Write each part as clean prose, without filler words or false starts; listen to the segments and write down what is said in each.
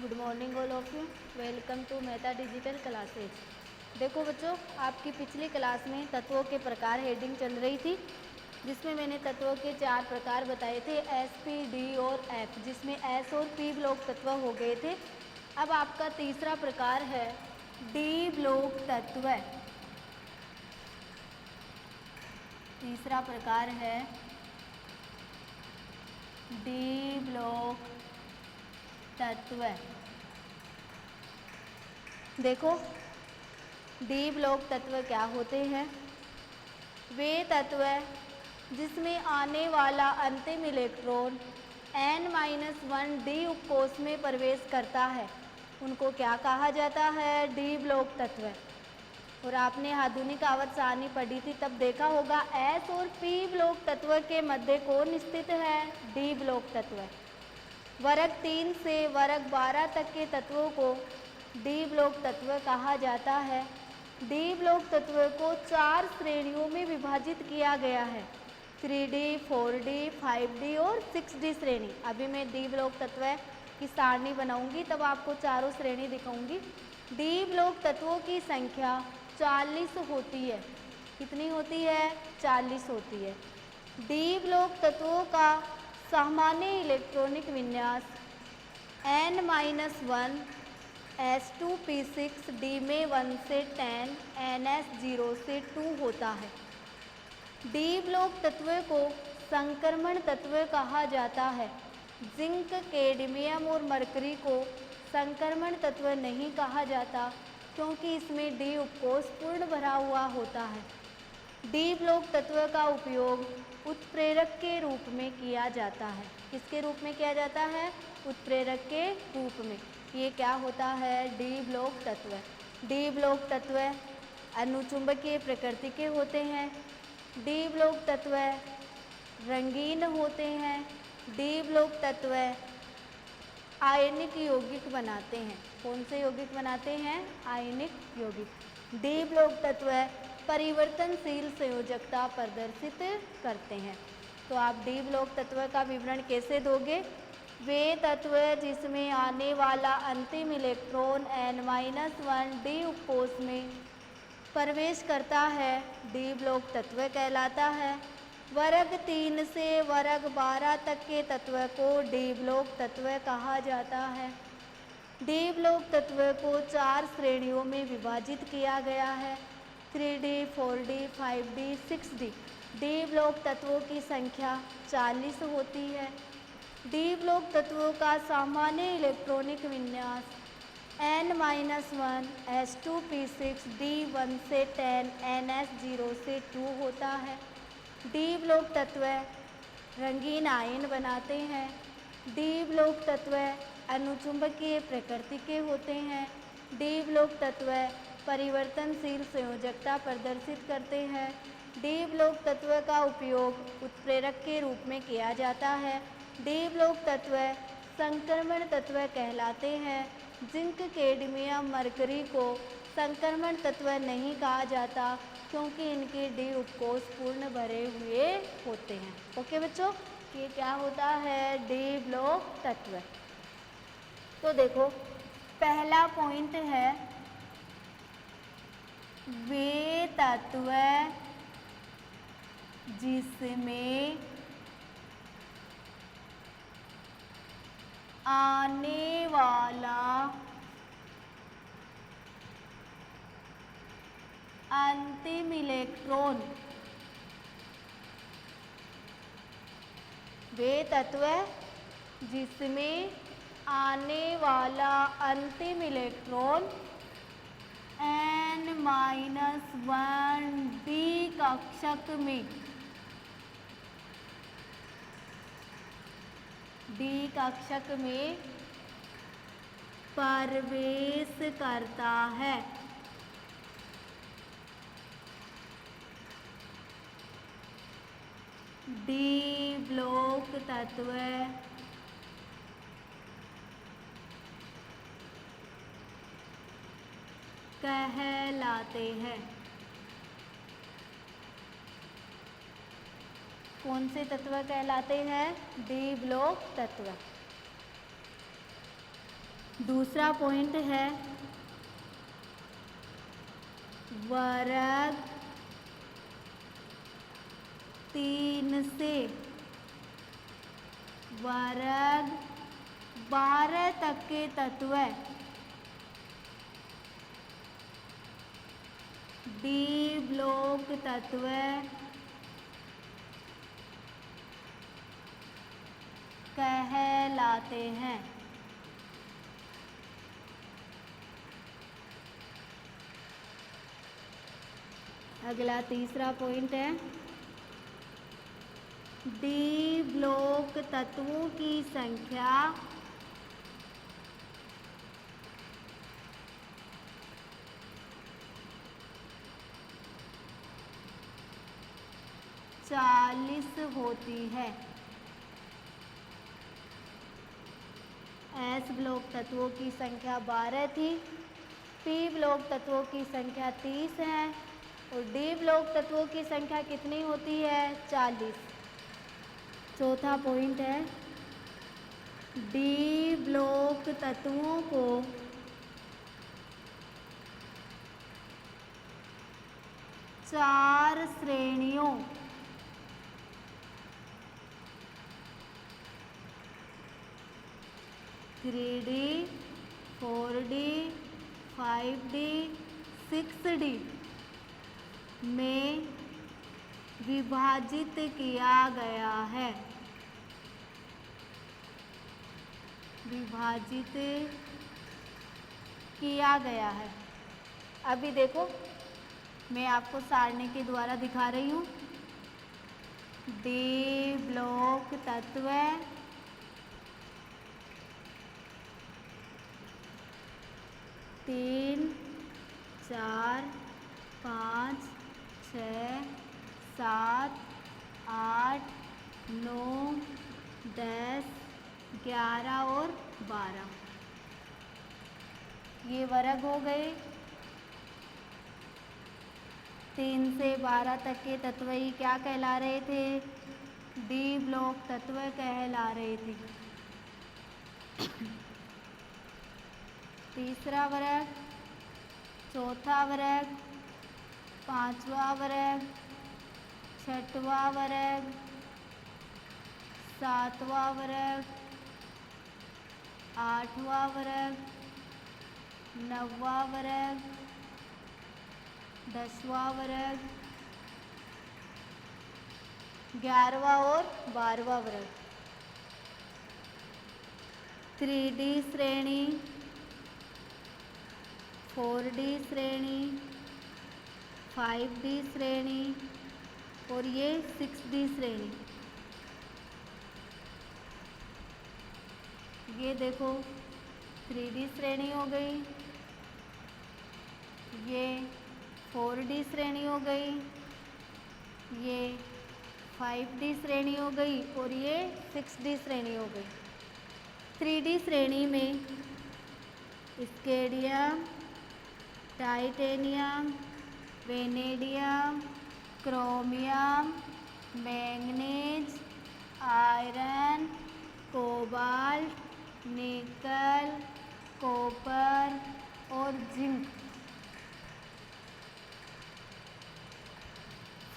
Good morning all of you. Welcome to Mehta digital classes. देखो बच्चों, आपकी पिछली क्लास में तत्वों के प्रकार हेडिंग चल रही थी, जिसमें मैंने तत्वों के 4 प्रकार बताए थे, एस, पी, डी और एफ, जिसमें एस और पी ब्लॉक तत्व हो गए थे। अब आपका तीसरा प्रकार है डी ब्लॉक तत्व। तीसरा प्रकार है डी ब्लॉक तत्व। देखो, डी ब्लॉक तत्व क्या होते हैं? वे तत्व जिसमें आने वाला अंतिम इलेक्ट्रॉन n-1 डी उपकोष में प्रवेश करता है, उनको क्या कहा जाता है? डी ब्लॉक तत्व। और आपने आधुनिक आवर्त सारणी पढ़ी थी, तब देखा होगा एस और पी ब्लॉक तत्व के मध्य कौन स्थित है? डी ब्लॉक तत्व। वर्ग 3 से वर्ग 12 तक के तत्वों को डी ब्लॉक तत्व कहा जाता है। डी ब्लॉक तत्व को 4 श्रेणियों में विभाजित किया गया है, 3D, 4D, 5D और 6D श्रेणी। अभी मैं डी ब्लॉक तत्व की सारणी बनाऊंगी, तब आपको चारों श्रेणी दिखाऊंगी। डी ब्लॉक तत्वों की संख्या 40 होती है। कितनी होती है? 40 होती है। डी ब्लॉक तत्वों का सामान्य इलेक्ट्रॉनिक विन्यास n-1 s2p6 d में 1 से 10 ns0 से 2 होता है। डी ब्लॉक तत्व को संक्रमण तत्व कहा जाता है। जिंक, कैडमियम और मरकरी को संक्रमण तत्व नहीं कहा जाता, क्योंकि इसमें डी उपकोष पूर्ण भरा हुआ होता है। डी ब्लॉक तत्व का उपयोग उत्प्रेरक के रूप में किया जाता है। किसके रूप में किया जाता है? उत्प्रेरक के रूप में। ये क्या होता है? डी ब्लॉक तत्व। डी ब्लॉक तत्व अनुचुंबकीय प्रकृति के होते हैं। डी ब्लॉक तत्व रंगीन होते हैं। डी ब्लॉक तत्व आयनिक यौगिक बनाते हैं। कौन से यौगिक बनाते हैं? आयनिक यौगिक। डी ब्लॉक तत्व परिवर्तनशील संयोजकता प्रदर्शित करते हैं। तो आप डी ब्लॉक तत्व का विवरण कैसे दोगे? वे तत्व जिसमें आने वाला अंतिम इलेक्ट्रॉन n-1 डी उपकोष में प्रवेश करता है, डी ब्लॉक तत्व कहलाता है। वर्ग 3 से वर्ग 12 तक के तत्व को डी ब्लॉक तत्व कहा जाता है। डी ब्लॉक तत्व को 4 श्रेणियों में विभाजित किया गया है, 3D, 4D, 5D, 6D। D block तत्वों की संख्या 40 होती है। डी ब्लॉक तत्वों का सामान्य इलेक्ट्रॉनिक विन्यास n-1 s2p6 d 1 से 10 ns0 से 2 होता है। डी ब्लॉक तत्व रंगीन आयन बनाते हैं। डी ब्लॉक तत्व अनुचुंबकीय प्रकृति के होते हैं। डी ब्लॉक तत्व परिवर्तनशील संयोजकता प्रदर्शित करते हैं। डी ब्लॉक तत्व का उपयोग उत्प्रेरक के रूप में किया जाता है। डी ब्लॉक तत्व संक्रमण तत्व कहलाते हैं। जिंक, कैडमियम, मरकरी को संक्रमण तत्व नहीं कहा जाता, क्योंकि इनके डी उपकोष पूर्ण भरे हुए होते हैं। ओके बच्चों, ये क्या होता है? डी ब्लॉक तत्व। तो देखो, पहला पॉइंट है वे तत्व जिसमें आने वाला अंतिम इलेक्ट्रॉन, वे तत्व जिसमें आने वाला अंतिम इलेक्ट्रॉन n-1 डी कक्षक में, डी कक्षक में प्रवेश करता है। डी ब्लॉक तत्व कहलाते हैं। कौन से तत्व कहलाते हैं? डी ब्लॉक तत्व। दूसरा पॉइंट है वर्ग 3 से वर्ग 12 तक के तत्व डी ब्लॉक तत्व कहलाते हैं। अगला तीसरा पॉइंट है डी ब्लॉक तत्वों की संख्या चालीस होती है। एस ब्लॉक तत्वों की संख्या 12 थी, पी ब्लॉक तत्वों की संख्या 30 है और डी ब्लॉक तत्वों की संख्या कितनी होती है? 40। चौथा पॉइंट है डी ब्लॉक तत्वों को चार श्रेणियों 3D, 4D, 5D, 6D में विभाजित किया गया है। विभाजित किया गया है। अभी देखो मैं आपको सारणी के द्वारा दिखा रही हूँ। डी ब्लॉक तत्व 3, 4, 5, 6, 7, 8, 9, 10, 11 और 12 ये वर्ग हो गए। 3 से 12 तक के तत्व ही क्या कहला रहे थे? डी ब्लॉक तत्व कहला रहे थे। तीसरा वर्ग, चौथा वर्ग, पांचवा वर्ग, छठवा वर्ग, सातवां वर्ग, आठवां वर्ग, नौवां वर्ग, 10वां वर्ग, 11वां और 12वां वर्ग। 3D श्रेणी, 4D श्रेणी, 5D श्रेणी और ये 6D श्रेणी। ये देखो 3D श्रेणी हो गई, ये 4D श्रेणी हो गई, ये 5D श्रेणी हो गई और ये 6D श्रेणी हो गई। 3D श्रेणी में स्केडियम, titanium, vanadium, chromium, manganese, iron, cobalt, निकल, कॉपर और जिंक।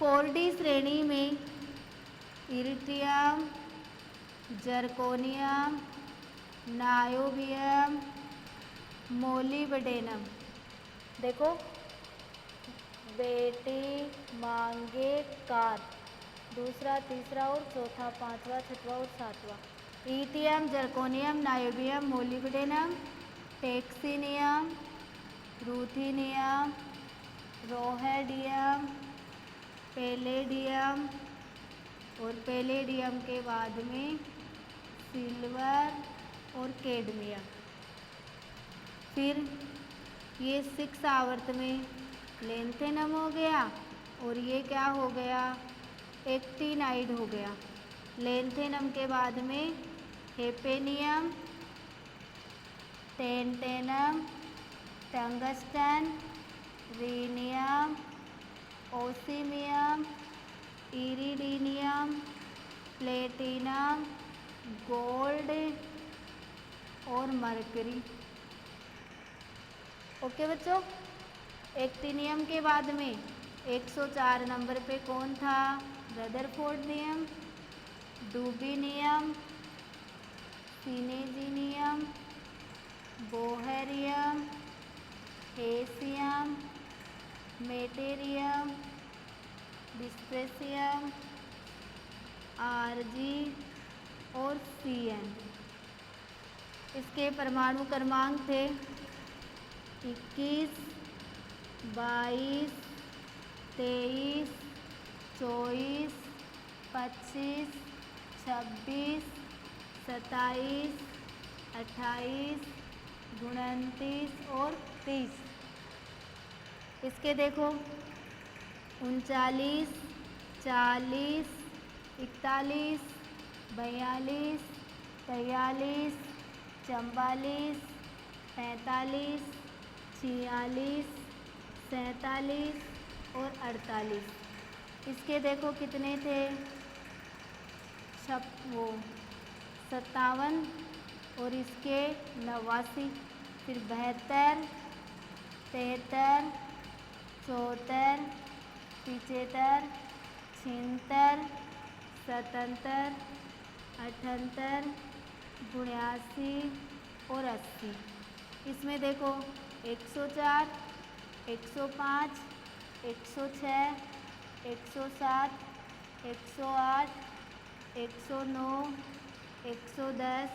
4D श्रेणी में इरिटियम, जर्कोनियम, नायोबियम, मोलिब्डेनम। देखो बेटी मांगे कार, दूसरा, तीसरा और चौथा, पांचवा, छठवा और सातवां। इटियम, जर्कोनियम, नायोबियम, मोलिब्डेनम, टेक्सीनियम, रूथीनियम, रोहेडियम, पैलेडियम और पैलेडियम के बाद में सिल्वर और कैडमियम। फिर ये 6 आवर्त में लेंथेनम हो गया और ये क्या हो गया? एक्टिनाइड हो गया। लेंथेनम के बाद में हेपेनियम, टेंटेनम, टंगस्टन, रीनियम, ओसीमियम, इरिडीनियम, प्लेटिनम, गोल्ड और मरकरी। ओके बच्चों, एक्टिनियम के बाद में 104 नंबर पे कौन था? रदरफोर्ड नियम, डूबी नियम, सिनेजी बोहेरियम, हेसियम, मेटेरियम, डिस्प्रेसियम, आरजी और सीएन। इसके परमाणु क्रमांक थे 21, 22, 23, 24, 25, 26, 27, 28, 29 और 30। इसके देखो 39, 40, 41, 42, 43, 44, 45, 46, 47 और 48। इसके देखो कितने थे? 57 और इसके 89, फिर 72, 73, 74, 75, 76, 77, 78, 82 और 80। इसमें देखो 104, 105, 106, 107, 108, 109, 110,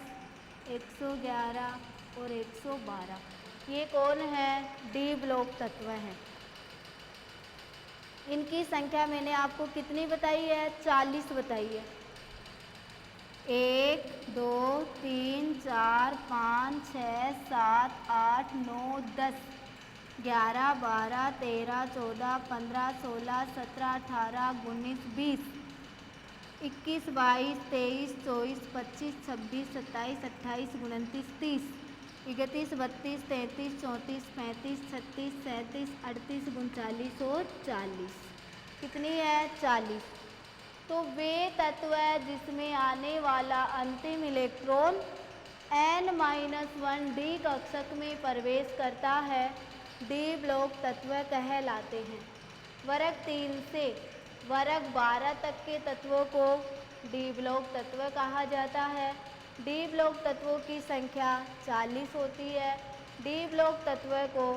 111 और 112। ये कौन है? डी ब्लॉक तत्व हैं। इनकी संख्या मैंने आपको कितनी बताई है? 40 बताई है। 1, 2, 3, 4, 5, 6, 7, 8, 9, 10, 11, 12, 13, 14, 15, 16, 17, 18, 19, 20, 21, 22, 23, 24, 25, 26, 27, 28, 29, 30, 31, 32, 33, 34, 35, 36, 37, 38, 39 और 40। कितनी है? 40। तो वे तत्व है जिसमें आने वाला अंतिम इलेक्ट्रॉन n-1 डी कक्षक में प्रवेश करता है, डी ब्लॉक तत्व कहलाते हैं। वर्ग 3 से वर्ग 12 तक के तत्वों को डी ब्लॉक तत्व कहा जाता है। डी ब्लॉक तत्वों की संख्या 40 होती है। डी ब्लॉक तत्व को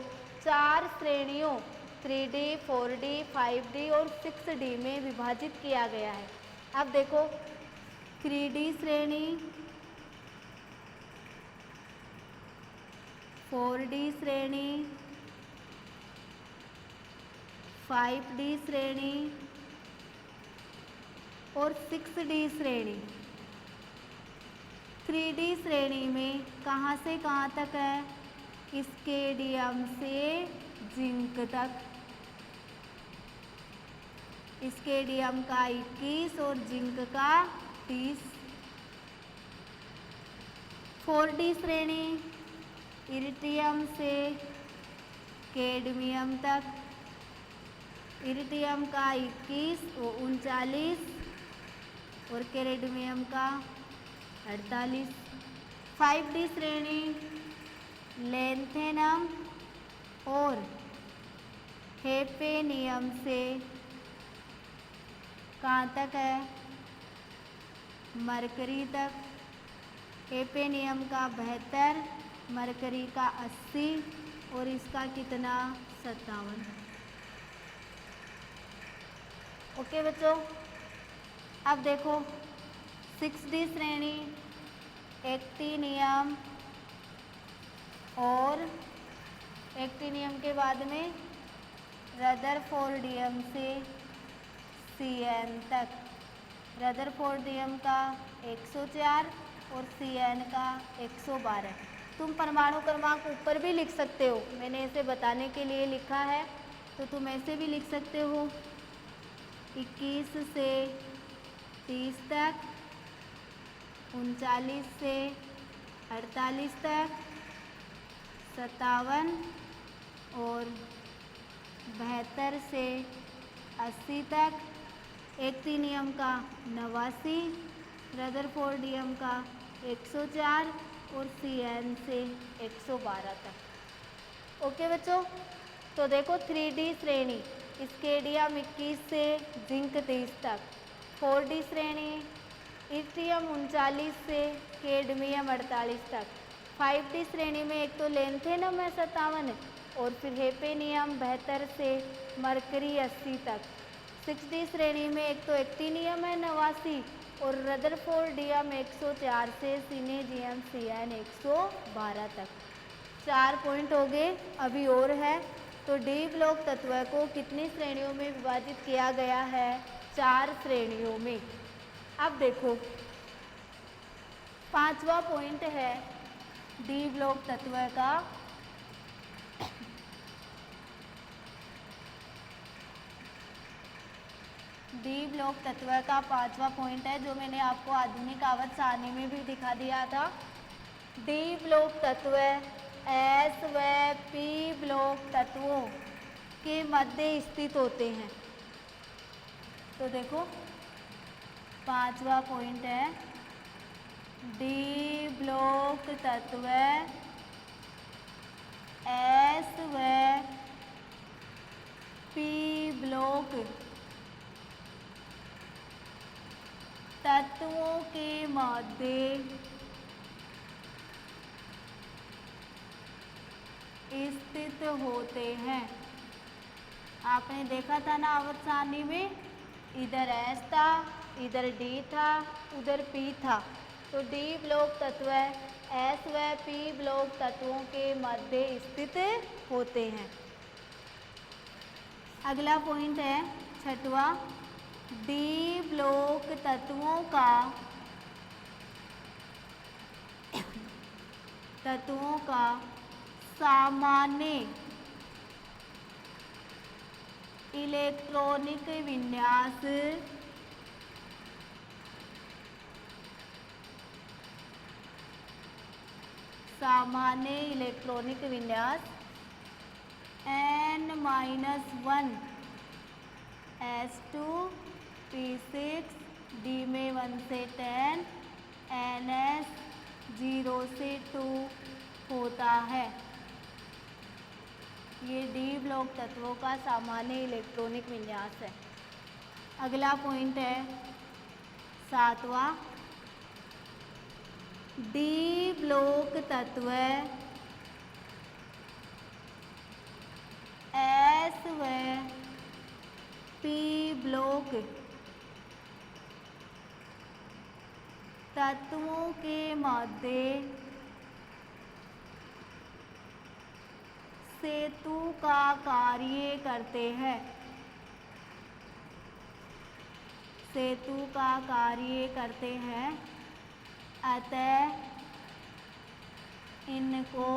4 श्रेणियों 3D, 4D, 5D और 6D में विभाजित किया गया है। अब देखो 3D श्रेणी, 4D श्रेणी, 5D श्रेणी और 6D श्रेणी। 3D श्रेणी में कहाँ से कहाँ तक है? स्केडियम से जिंक तक। स्केडियम का 21 और जिंक का 30। 4D श्रेणी इरिडियम से कैडमियम तक। इरिडियम का 21 और 39 और कैडमियम का 48। 5D श्रेणी लैंथेनम और हेफेनियम से कहाँ तक है? मरकरी तक। हेफेनियम का 72, मरकरी का 80 और इसका कितना? 57। ओके बच्चों, अब देखो 6D श्रेणी एक्टिनियम और एक्टिनियम के बाद में रदरफोर्डियम से CN तक। रदरफोर्डियम का 104 और CN का 112। तुम परमाणु क्रमांक ऊपर भी लिख सकते हो, मैंने इसे बताने के लिए लिखा है, तो तुम ऐसे भी लिख सकते हो 21 से 30 तक, 39 से 48 तक, 57 और 72 से 80 तक। एक्टिनियम का 89, रदरफोर्डियम का 104 और CN से 112 तक। ओके बच्चों, तो देखो 3D श्रेणी स्केडियम 21 से जिंक 23 तक, 4D श्रेणी इर्टियम 39 से कैडमियम 48 तक, 5D श्रेणी में एक तो लेंथेनम है 57 और फिर हेपेनियम 72 से मरकरी 80 तक, 6D श्रेणी में एक तो एक्टिनियम है 89 और रदरफोर्डियम 104 से सिनेजियम CN 112 तक। 4 पॉइंट हो गए, अभी और है। तो डी ब्लॉक तत्व को कितनी श्रेणियों में विभाजित किया गया है? 4 श्रेणियों में। अब देखो 5वां पॉइंट है डी ब्लॉक तत्व का डी ब्लॉक तत्व का 5वां पॉइंट है जो मैंने आपको आधुनिक आवर्त सारणी में भी दिखा दिया था। डी ब्लॉक तत्व एस व पी ब्लॉक तत्वों के मध्य स्थित होते हैं। तो देखो 5वां पॉइंट है डी ब्लॉक तत्व एस व पी ब्लॉक तत्वों के मध्य स्थित होते हैं। आपने देखा था ना आवर्त सारणी में, इधर एस था, इधर डी था, उधर पी था। तो डी ब्लॉक तत्व एस व पी ब्लॉक तत्वों के मध्य स्थित होते हैं। अगला पॉइंट है 6वां, डी ब्लॉक तत्वों का सामान्य इलेक्ट्रॉनिक विन्यास N-1 S2 P6 D में 1 से 10 NS 0 से 2 होता है। ये डी ब्लॉक तत्वों का सामान्य इलेक्ट्रॉनिक विन्यास है। अगला पॉइंट है 7वां, डी ब्लॉक तत्व एस व पी ब्लॉक तत्वों के मध्य सेतु का कार्य करते हैं। सेतु का कार्य करते हैं, अतः इनको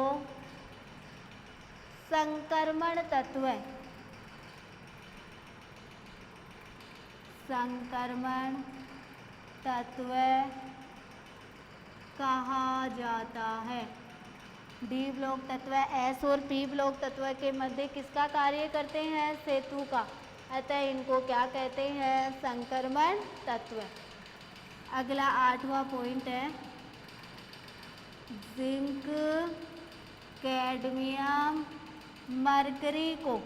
संक्रमण तत्व कहा जाता है। डी ब्लॉक तत्व एस और पी ब्लॉक तत्व के मध्य किसका कार्य करते हैं? सेतु का, अतः इनको क्या कहते हैं? संक्रमण तत्व। अगला 8वां पॉइंट है जिंक कैडमियम मरकरी को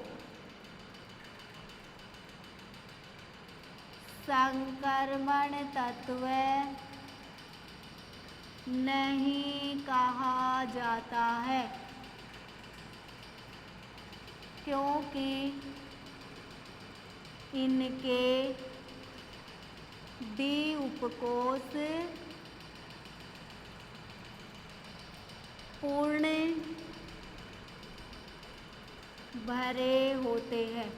संक्रमण तत्व नहीं कहा जाता है, क्योंकि इनके डी उपकोष पूर्ण भरे होते हैं।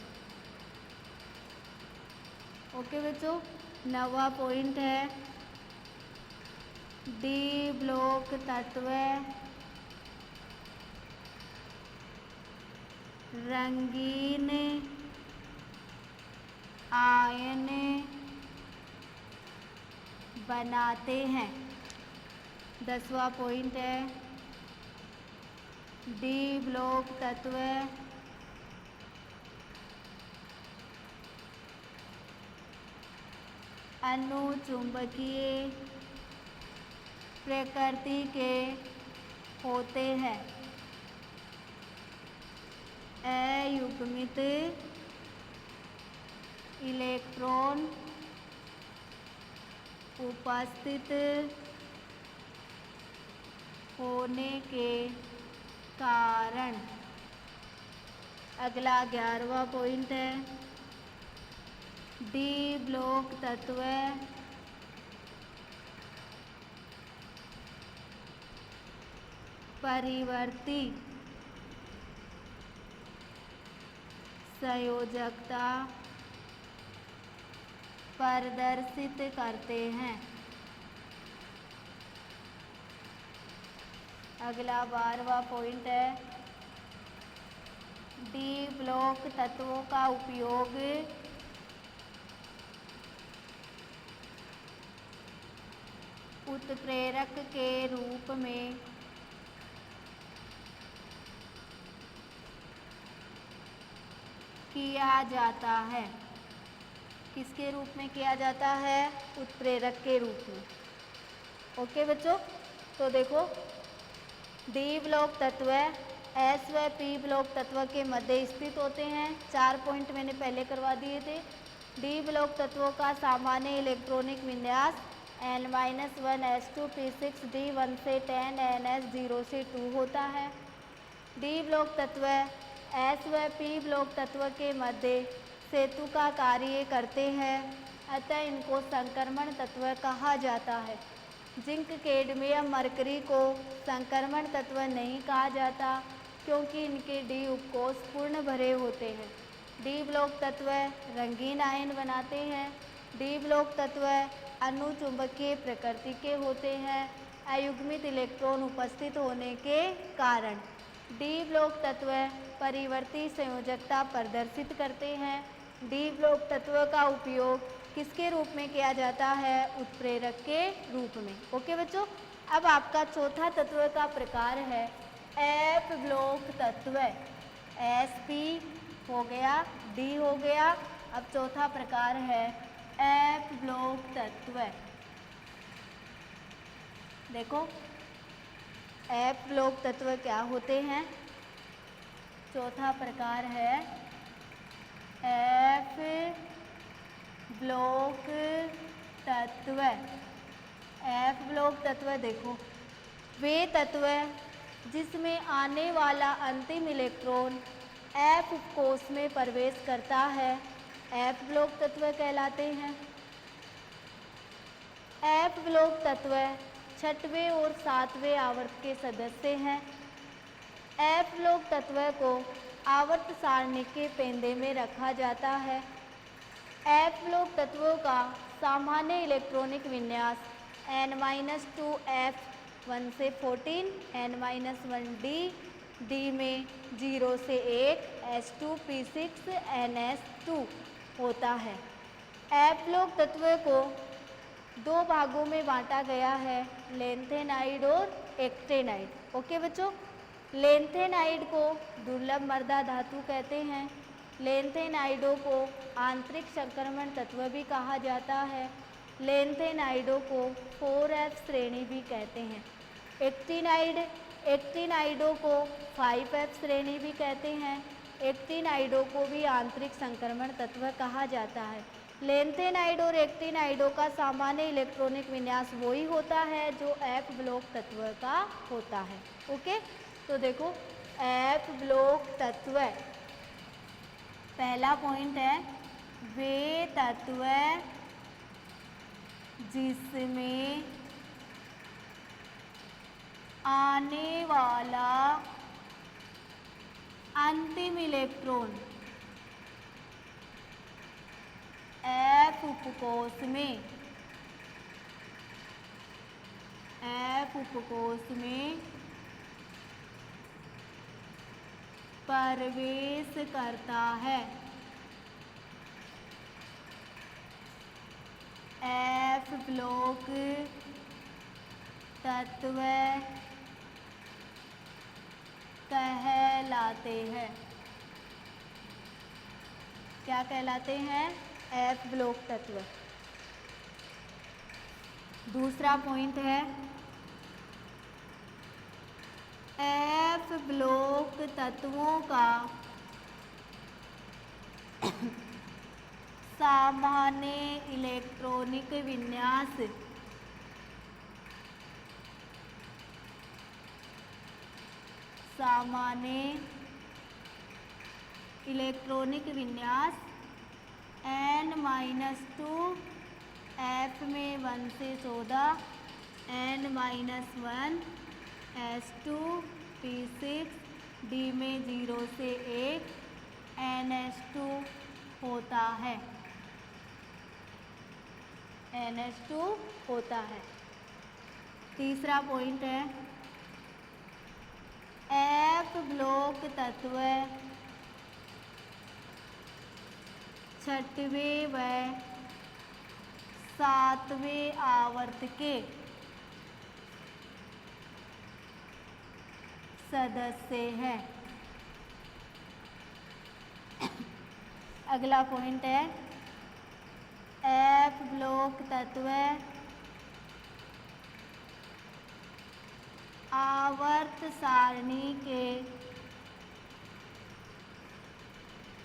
ओके बच्चों, 9वां पॉइंट है डी ब्लॉक तत्व रंगीन आयन बनाते हैं। 10वां पॉइंट है डी ब्लॉक तत्व अनुचुंबकीय प्रकृति के होते हैं। अयुग्मित इलेक्ट्रॉन उपस्थित होने के कारण। अगला 11वां पॉइंट है, डी ब्लॉक तत्व परिवर्ती संयोजकता प्रदर्शित करते हैं। अगला 12वां पॉइंट है, डी ब्लॉक तत्वों का उपयोग उत्प्रेरक के रूप में किया जाता है। किसके रूप में किया जाता है? उत्प्रेरक के रूप में। ओके बच्चों, तो देखो डी ब्लॉक तत्व एस व पी ब्लॉक तत्व के मध्य स्थित होते हैं। 4 पॉइंट मैंने पहले करवा दिए थे। डी ब्लॉक तत्वों का सामान्य इलेक्ट्रॉनिक विन्यास N-1 S2P6D1 से 10 NS0 से 2 होता है। डी ब्लॉक तत्व एस व पी ब्लॉक तत्व के मध्य सेतु का कार्य करते हैं, अतः इनको संक्रमण तत्व कहा जाता है। जिंक कैडमियम मरकरी को संक्रमण तत्व नहीं कहा जाता क्योंकि इनके डी उपकोष पूर्ण भरे होते हैं। डी ब्लॉक तत्व रंगीन आयन बनाते हैं। डी ब्लॉक तत्व अनुचुंबकीय प्रकृति के होते हैं अयुग्मित इलेक्ट्रॉन उपस्थित होने के कारण। डी ब्लॉक तत्व परिवर्ती संयोजकता प्रदर्शित करते हैं। डी ब्लॉक तत्व का उपयोग किसके रूप में किया जाता है? उत्प्रेरक के रूप में। ओके बच्चों, अब आपका चौथा तत्व का प्रकार है एफ ब्लॉक तत्व। Sp हो गया, डी हो गया। अब चौथा प्रकार है एफ ब्लॉक तत्व। देखो एफ ब्लॉक तत्व क्या होते हैं? चौथा प्रकार है एफ ब्लॉक तत्व। एफ ब्लॉक तत्व देखो वे तत्व जिसमें आने वाला अंतिम इलेक्ट्रॉन एफ कोष में प्रवेश करता है एफ ब्लॉक तत्व कहलाते हैं। एफ ब्लॉक तत्व 6वें और 7वें आवर्त के सदस्य हैं। एफ ब्लॉक तत्व को आवर्त सारणी के पेंदे में रखा जाता है। एफ ब्लॉक तत्वों का सामान्य इलेक्ट्रॉनिक विन्यास N-2F1 से 14 N-1D D में 0 से 1 S2P6NS2 होता है। एफ ब्लॉक तत्व को 2 भागों में बांटा गया है, लेंथेनाइड और एक्टेनाइड। ओके बच्चों, लेंथेनाइड को दुर्लभ मर्दा धातु कहते हैं। लेंथेनाइडों को आंतरिक संक्रमण तत्व भी कहा जाता है। लेंथेनाइडों को 4F श्रेणी भी कहते हैं। एक्टिनाइडों को 5F श्रेणी भी कहते हैं। एक्टिनाइडों को भी आंतरिक संक्रमण तत्व कहा जाता है। लेंथेनाइड और एक्टिनाइडों का सामान्य इलेक्ट्रॉनिक विन्यास वही होता है जो एफ ब्लॉक तत्व का होता है। ओके, तो देखो एफ ब्लॉक तत्व, पहला पॉइंट है वे तत्व जिसमें आने वाला अंतिम इलेक्ट्रॉन एफ उपकोष में प्रवेश करता है। एफ ब्लॉक तत्व कहलाते हैं। क्या कहलाते हैं? एफ ब्लॉक तत्व। दूसरा पॉइंट है एफ ब्लॉक तत्वों का सामान्य इलेक्ट्रॉनिक विन्यास सामान्य इलेक्ट्रॉनिक विन्यास n-2 F में 1 से 14 n-1 S2 P6 D में 0 से 1 NH2 होता है। NH2 होता है। तीसरा पॉइंट है F ब्लॉक तत्व छठवें व सातवें आवर्त के सदस्य हैं। अगला पॉइंट है F ब्लॉक तत्व आवर्त सारणी के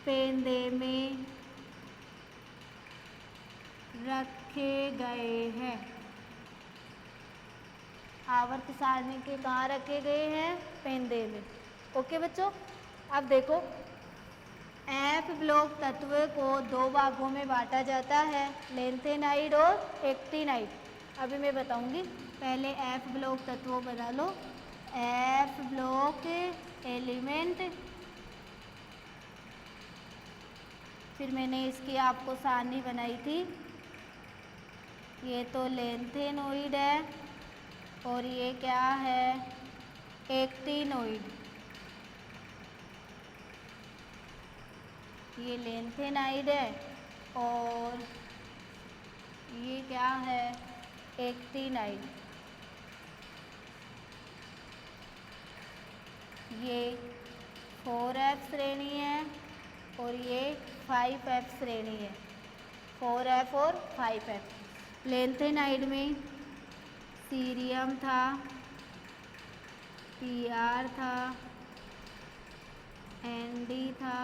पेंदे में रखे गए हैं। आवर्त सारणी के कहाँ रखे गए हैं? पेंदे में। ओके बच्चों, अब देखो F ब्लॉक तत्व को दो भागों में बांटा जाता है, लेंथेनाइड और एक्टिनाइड। अभी मैं बताऊंगी, पहले F ब्लॉक तत्वों बना लो। F ब्लॉक एलिमेंट, फिर मैंने इसकी आपको सारणी बनाई थी। ये तो लेंथेनोइड है और ये क्या है? एक्टिनोइड। ये लेंथेनाइड है और ये क्या है? एक्टिनाइड। ये 4F श्रेणी है और ये 5F श्रेणी है। 4F और 5F। लेंथेनाइड में सीरियम था, PR था, ND था,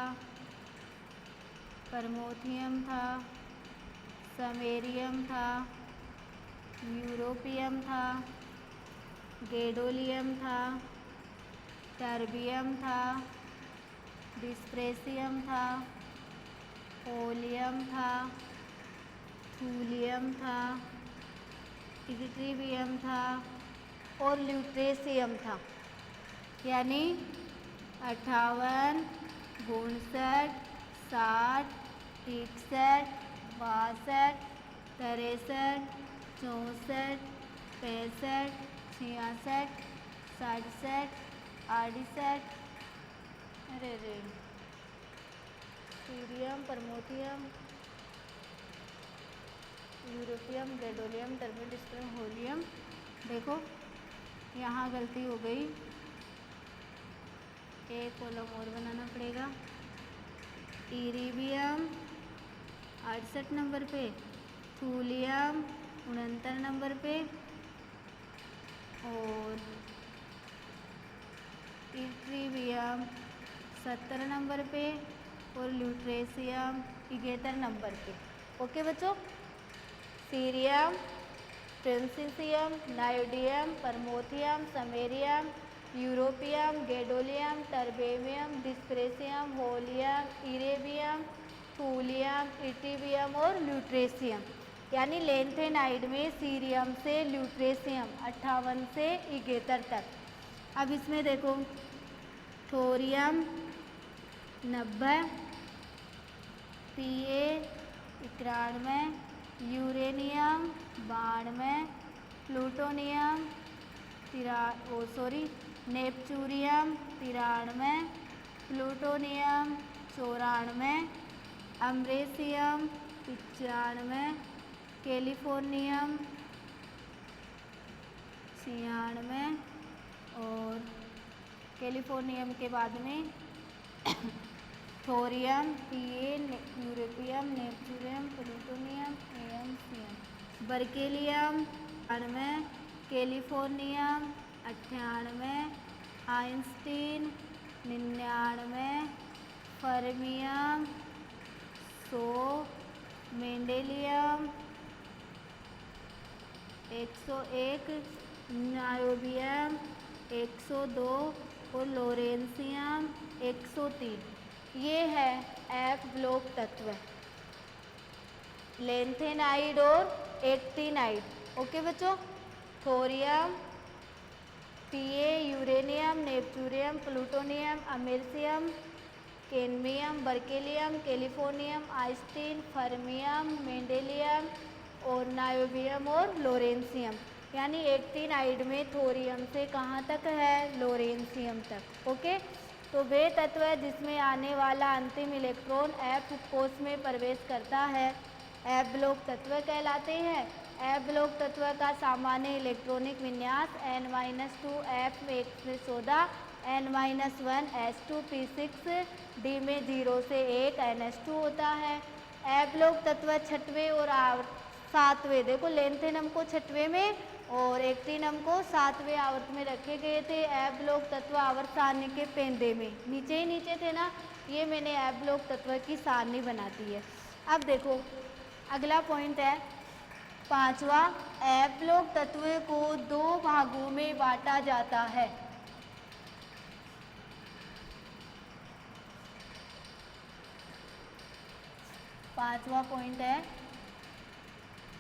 परमोथियम था, समेरियम था, यूरोपियम था, गैडोलियम था, टर्बियम था, डिस्प्रेसियम था, ओलियम था, थूलियम था, इट्रीबियम था और ल्यूट्रेशियम था। यानी 58, 59, 60, 61, 62, 63, 64, 65, 66, 67, 68, अरे cerium, promethium, europium, gadolinium, terbium, dysprosium, holmium. देखो यहाँ गलती हो गई, एक कॉलम और बनाना पड़ेगा। इरीबियम 68 नंबर पे, थूलियम 69 नंबर पे और इट्रीबियम 70 नंबर पे और ल्यूट्रेशियम 71 नंबर पे। ओके बच्चों, cerium, praseodymium, neodymium, promethium, samarium, europium, gadolinium, terbium, dysprosium, holmium, erbium, thulium, ytterbium और ल्यूट्रेशियम। यानी लेंथेनाइड में सीरियम से ल्यूट्रेशियम 58 से 71 तक। अब इसमें देखो thorium 90, Pa 91, uranium 92, plutonium neptunium 93, plutonium 94, americium 95, californium 96 और कैलिफोर्नियम के बाद में thorium, Pa, europium, neptunium, plutonium, AmCm, berkelium 98, californium 98, Einstein 99, fermium 100 mendelevium, 101 niobium, 102 और लोरेंसियम 103। ये है एफ ब्लॉक तत्व, लेंथेनाइड और एक्टिनाइड। ओके बच्चों, thorium, PA, uranium, neptunium, plutonium, americium, cadmium, berkelium, californium, Einstein, fermium, mendelevium और नायोबियम और लोरेंसियम। यानी actinide में थोरियम से कहाँ तक है, लोरेंसियम तक। ओके, तो वे तत्व है जिसमें आने वाला अंतिम इलेक्ट्रॉन एफ कोष में प्रवेश करता है, एफ ब्लॉक तत्व कहलाते हैं। एफ ब्लॉक तत्व का सामान्य इलेक्ट्रॉनिक विन्यास N-2 F14 N-1 S2P6 D में 0 से 1 NH2 होता है। एफ ब्लॉक तत्व छठवें और सातवें, देखो लेंथेनम को छठवें में और एक्टिनम को सातवें आवर्त में रखे गए थे। एफ ब्लॉक तत्व आवर्त सारणी के पेंदे में नीचे ही नीचे थे ना, ये मैंने एफ ब्लॉक तत्व की सारणी बना दी है। अब देखो अगला पॉइंट है पांचवा, एफ ब्लॉक तत्व को दो भागों में बांटा जाता है। पांचवा पॉइंट है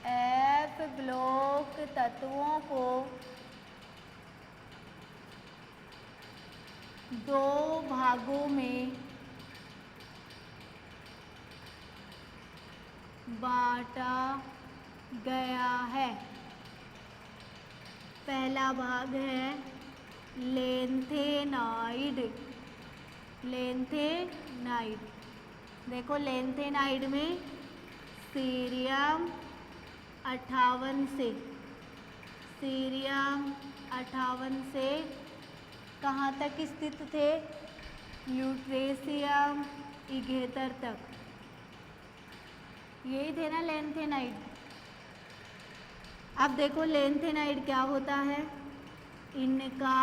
एफ ब्लॉक तत्वों को दो भागों में बांटा गया है। पहला भाग है लेंथेनाइड। लेंथेनाइड, देखो लेंथेनाइड में सीरियम 58 से, सीरियम 58 से कहाँ तक स्थित थे, ल्यूट्रेशियम 71 तक। यही थे ना लेंथेनाइड। अब देखो लेंथेनाइड क्या होता है, इनका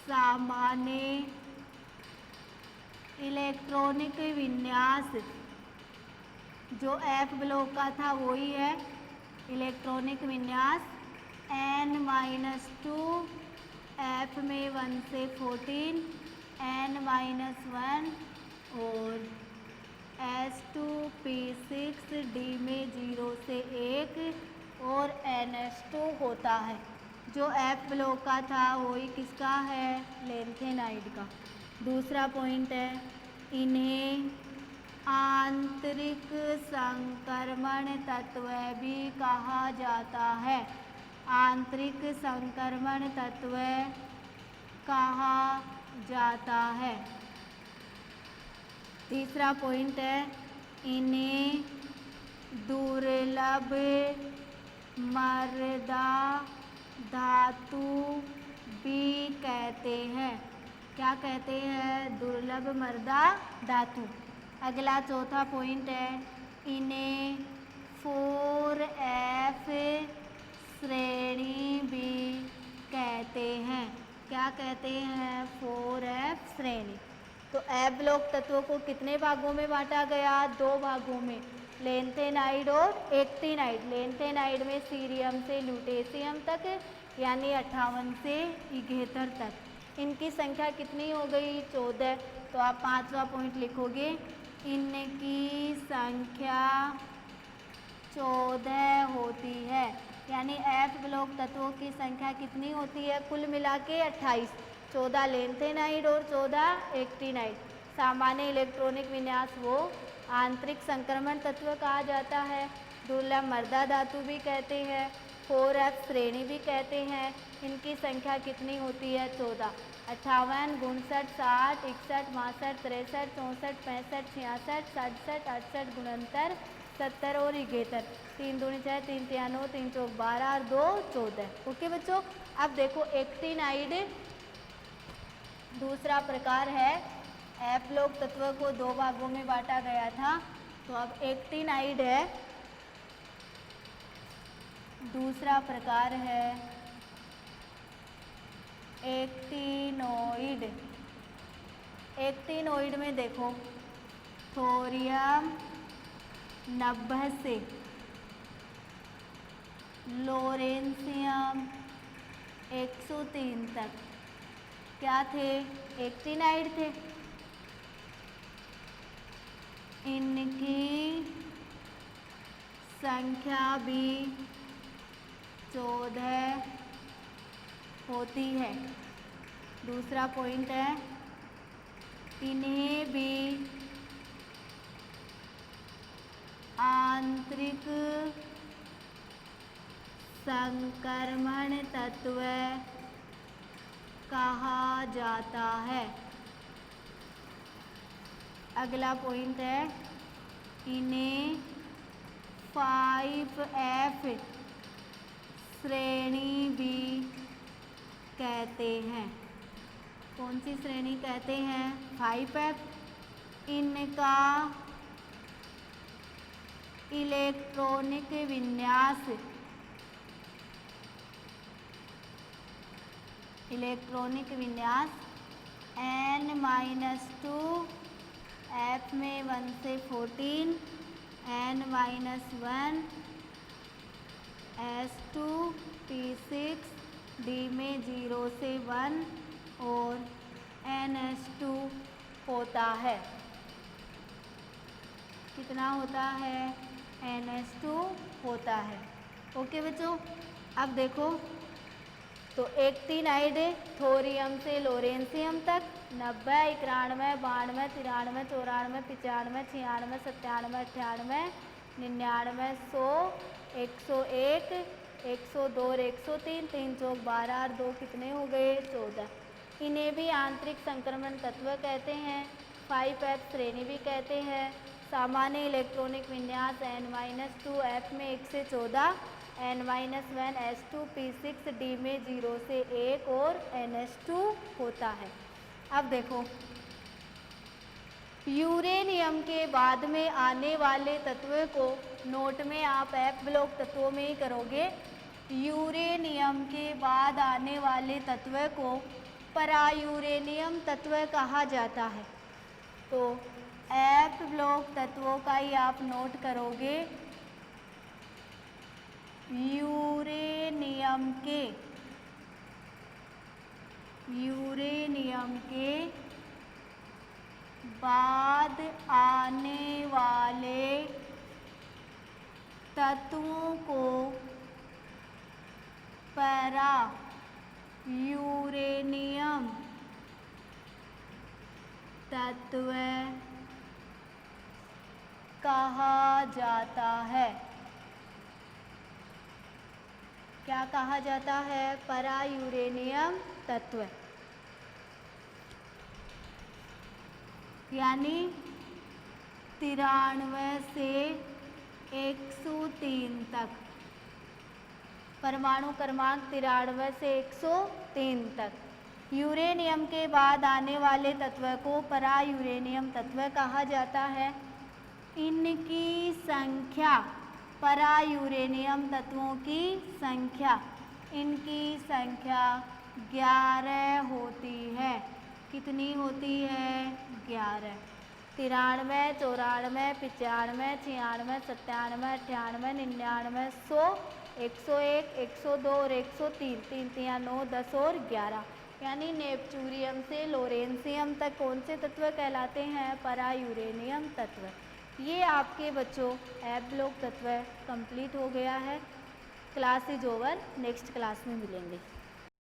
सामान्य इलेक्ट्रॉनिक विन्यास जो एफ ब्लॉक का था वही है, इलेक्ट्रॉनिक विन्यास N-2 F में 1 से 14 N-1 और S2P6 D में 0 से 1 और NH2 होता है। जो एफ ब्लॉक का था वही किसका है, लेंथेनाइड का। दूसरा पॉइंट है इन्हें आंतरिक संक्रमण तत्व भी कहा जाता है। आंतरिक संक्रमण तत्व कहा जाता है। तीसरा पॉइंट है इन्हें दुर्लभ मृदा धातु भी कहते हैं। क्या कहते हैं, दुर्लभ मृदा धातु। अगला चौथा पॉइंट है इन्हें 4F श्रेणी भी कहते हैं। क्या कहते हैं, 4F श्रेणी। तो एफ ब्लॉक तत्वों को कितने भागों में बांटा गया, दो भागों में, लेंथेनाइड और एक्टिनाइड। लेंथेनाइड में सीरियम से ल्यूटेशियम तक यानी 58 से 71 तक। इनकी संख्या कितनी हो गई, 14। तो आप पांचवा पॉइंट लिखोगे, इनकी संख्या 14 होती है। यानी एफ ब्लॉक तत्वों की संख्या कितनी होती है, कुल मिला के 28। 14 लेंथेनाइड और 14 एक्टिनाइड। सामान्य इलेक्ट्रॉनिक विन्यास वो आंतरिक संक्रमण तत्व कहा जाता है, दुर्लभ मृदा धातु भी कहते हैं, 4F श्रेणी भी कहते हैं। इनकी संख्या कितनी होती है, 14। 58, 59, 60, 61, 62, 63, 64, 65, 66, 67, 68, 69, 70 और 71। 3 दूनी 6, 3 तिया 9, 3 चौक 12 और 2 14। ओके बच्चों, अब देखो एक्टिनाइड दूसरा प्रकार है। एफ ब्लॉक तत्व को दो भागों में बांटा गया था, तो अब एक्टिनाइड है, दूसरा प्रकार है एक्टिनोइड। एक्टिनोइड में देखो थोरियम 90 से, लोरेंसियम 103 तक क्या थे? एक्टिनाइड थे। इनकी संख्या भी 14 होती है। दूसरा पॉइंट है, इन्हें भी आंतरिक संक्रमण तत्व कहा जाता है। अगला पॉइंट है, इन्हें 5F श्रेणी भी कहते हैं। कौन सी श्रेणी कहते हैं? 5F। इनका इलेक्ट्रॉनिक विन्यास N-2, F में 1 से 14, N-1, S2, P6, D में 0 से 1 और NH2 होता है। कितना होता है? NH2 होता है। ओके बच्चों, अब देखो तो एक्टिनाइड थोरियम से लोरेंसियम तक 90, 91, 92, 93, 94, 95, 96, 97, 98, 99, 100, 101, 102 और 103, 3 चौक 12 और 2 कितने हो गए? 14। इन्हें भी आंतरिक संक्रमण तत्व कहते हैं। 5F श्रेणी भी कहते हैं। सामान्य इलेक्ट्रॉनिक विन्यास N-2, F में 1 से 14, N-1, S2, P6, D में 0 से 1 और NH2 होता है। अब देखो, यूरेनियम के बाद में आने वाले तत्व को नोट में आप F ब्लॉक तत्वों में ही करोगे। यूरेनियम के बाद आने वाले तत्व को परायूरेनियम तत्व कहा जाता है। तो F ब्लॉक तत्वों का ही आप नोट करोगे। यूरेनियम के बाद आने वाले तत्वों को पैरा यूरेनियम तत्व कहा जाता है। क्या कहा जाता है? पैरा यूरेनियम तत्व, यानी 93 से 103 तक, परमाणु क्रमांक 93 से 103 तक। यूरेनियम के बाद आने वाले तत्व को परा यूरेनियम तत्व कहा जाता है। इनकी संख्या, परा यूरेनियम तत्वों की संख्या, इनकी संख्या 11 होती है। कितनी होती है? 11। 93, 94, 95, 96, 97, 98, 99, 100, 101, 102 और 103, 3 3 9, 10 और 11, यानी नेपच्यूरियम से लोरेंसियम तक कौन से तत्व कहलाते हैं? परा यूरेनियम तत्व। ये आपके बच्चों F ब्लॉक तत्व कंप्लीट हो गया है। Class is over, next class में मिलेंगे।